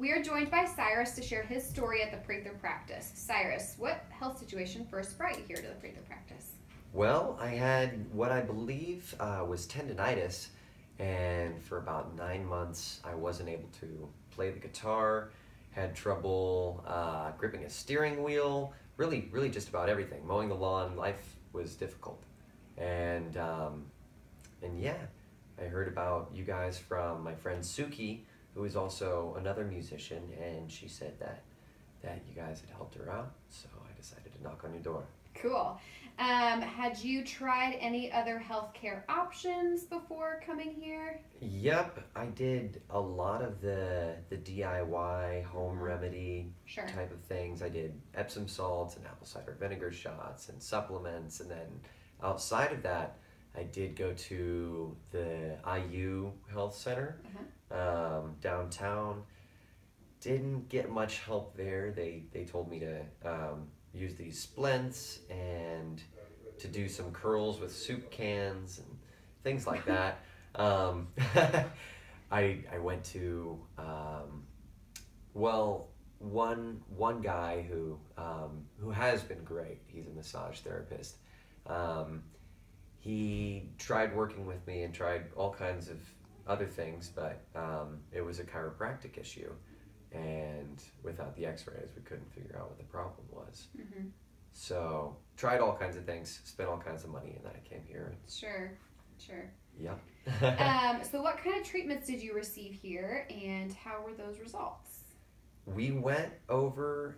We are joined by Cyrus to share his story at the Prather Practice. Cyrus, what health situation first brought you here to the Prather Practice? Well, I had what I believe was tendonitis, and for about 9 months I wasn't able to play the guitar, had trouble gripping a steering wheel, really just about everything. Mowing the lawn, life was difficult. And, and yeah, I heard about you guys from my friend Suki, who is also another musician, and she said that you guys had helped her out, so I decided to knock on your door. Cool. Had you tried any other healthcare options before coming here? Yep, I did a lot of the DIY home remedy Sure. type of things. I did Epsom salts and apple cider vinegar shots and supplements, and then outside of that, I did go to the IU Health Center downtown. Didn't get much help there. They told me to use these splints and to do some curls with soup cans and things like that. I went to one guy who has been great. He's a massage therapist. He tried working with me and tried all kinds of other things, but it was a chiropractic issue. And without the x-rays, we couldn't figure out what the problem was. Mm-hmm. So tried all kinds of things, spent all kinds of money, and then I came here. Sure. Yep. So what kind of treatments did you receive here, and how were those results? We went over,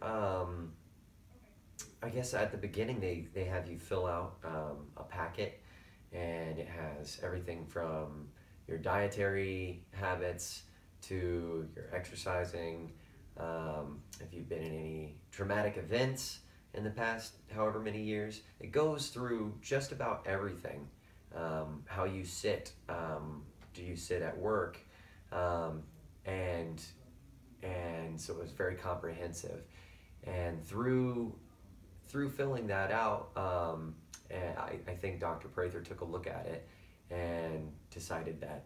I guess at the beginning they have you fill out a packet, and it has everything from your dietary habits to your exercising, if you've been in any traumatic events in the past however many years. It goes through just about everything. How you sit, do you sit at work, and so it was very comprehensive. And through filling that out, and I think Dr. Prather took a look at it and decided that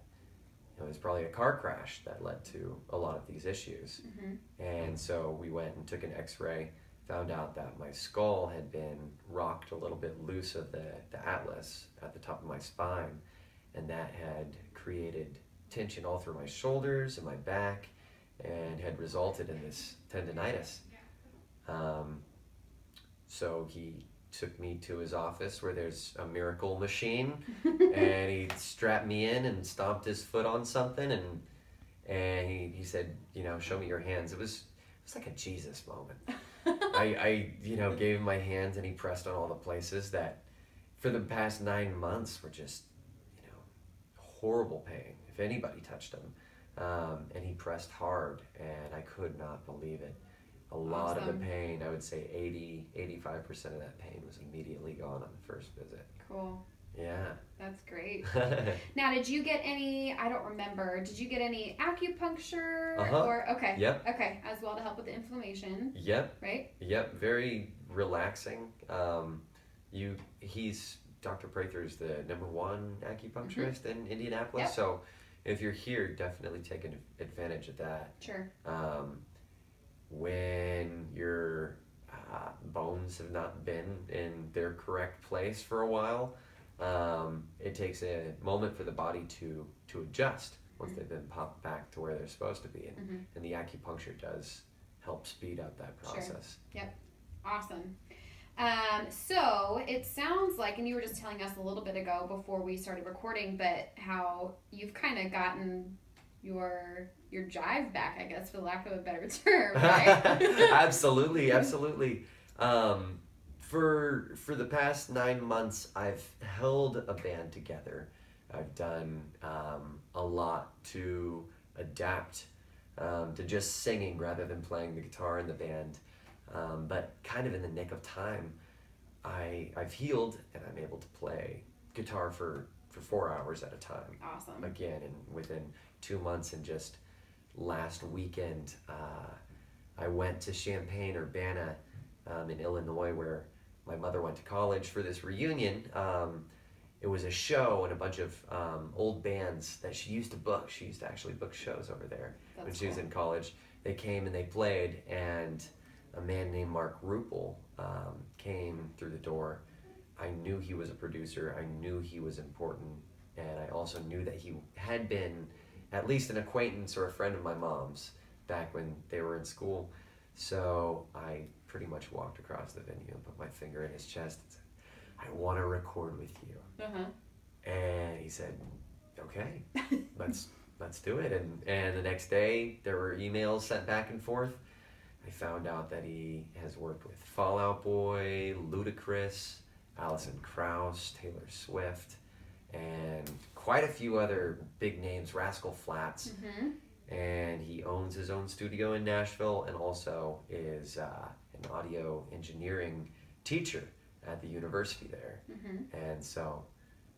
it was probably a car crash that led to a lot of these issues. Mm-hmm. And so we went and took an x-ray, found out that my skull had been rocked a little bit loose of the atlas at the top of my spine, and that had created tension all through my shoulders and my back and had resulted in this tendonitis. So he took me to his office where there's a miracle machine, and he strapped me in and stomped his foot on something, and he said, show me your hands. It was like a Jesus moment. I gave him my hands, and he pressed on all the places that for the past 9 months were just horrible pain if anybody touched them. And he pressed hard, and I could not believe it. A lot of the pain, I would say 85% of that pain was immediately gone on the first visit. Cool. Yeah. That's great. Now, did you get any, I don't remember, did you get any acupuncture? Or, okay. Yep. Okay, as well to help with the inflammation. Yep. Right? Yep, very relaxing. Dr. Prather's the #1 acupuncturist in Indianapolis, Yep. so if you're here, definitely take advantage of that. Sure. When your bones have not been in their correct place for a while, it takes a moment for the body to adjust once they've been popped back to where they're supposed to be, and the acupuncture does help speed up that process. Sure. Yep. Awesome. So it sounds like, and you were just telling us a little bit ago before we started recording, but how you've kind of gotten your jive back, I guess, for lack of a better term, right? Absolutely. For the past 9 months, I've held a band together. I've done a lot to adapt to just singing rather than playing the guitar in the band. But kind of in the nick of time, I've healed, and I'm able to play guitar for 4 hours at a time. Awesome. Again, and within 2 months, and just last weekend, I went to Champaign-Urbana in Illinois, where my mother went to college, for this reunion. It was a show and a bunch of old bands that she used to book. She used to actually book shows over there when she was in college. they came and they played, and a man named Mark Rupel came through the door. I knew he was a producer. I knew he was important, and I also knew that he had been at least an acquaintance or a friend of my mom's back when they were in school. So I pretty much walked across the venue and put my finger in his chest and said, "I want to record with you." And he said, "Okay, let's do it." And the next day there were emails sent back and forth. I found out that he has worked with Fall Out Boy, Ludacris, Alison Krauss, Taylor Swift, and quite a few other big names, Rascal Flatts. And he owns his own studio in Nashville, and also is an audio engineering teacher at the university there. And so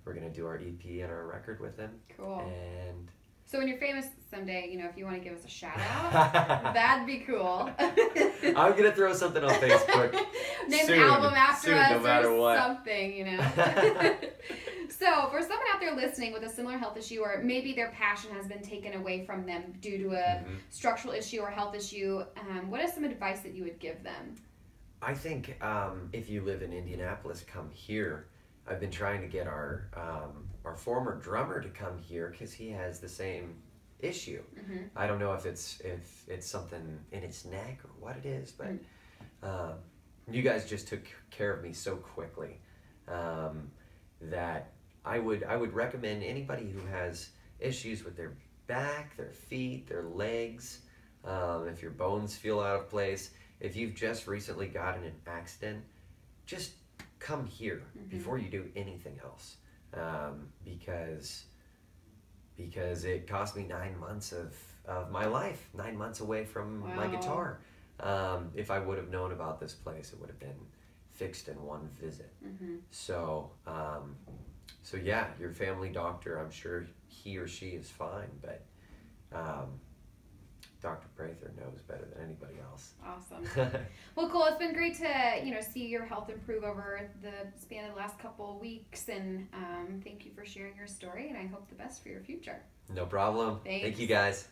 we're going to do our EP and our record with him. Cool. And so when you're famous someday, you know, if you want to give us a shout out, that'd be cool. I'm going to throw something on Facebook. Name soon, an album after us, no matter or what. something, you know. So for someone out there listening with a similar health issue, or maybe their passion has been taken away from them due to a structural issue or health issue, what is some advice that you would give them? I think if you live in Indianapolis, come here. I've been trying to get our former drummer to come here because he has the same issue. I don't know if it's something in his neck or what it is, but you guys just took care of me so quickly that I would recommend anybody who has issues with their back, their feet, their legs, if your bones feel out of place, if you've just recently gotten an accident, just come here before you do anything else, because it cost me 9 months of my life, 9 months away from my guitar. If I would have known about this place, it would have been fixed in one visit. So yeah, your family doctor, I'm sure he or she is fine, but Dr. Prather knows better than anybody else. Awesome. Well, cool. It's been great to see your health improve over the span of the last couple of weeks, and thank you for sharing your story, and I hope the best for your future. No problem. Thanks. Thank you guys.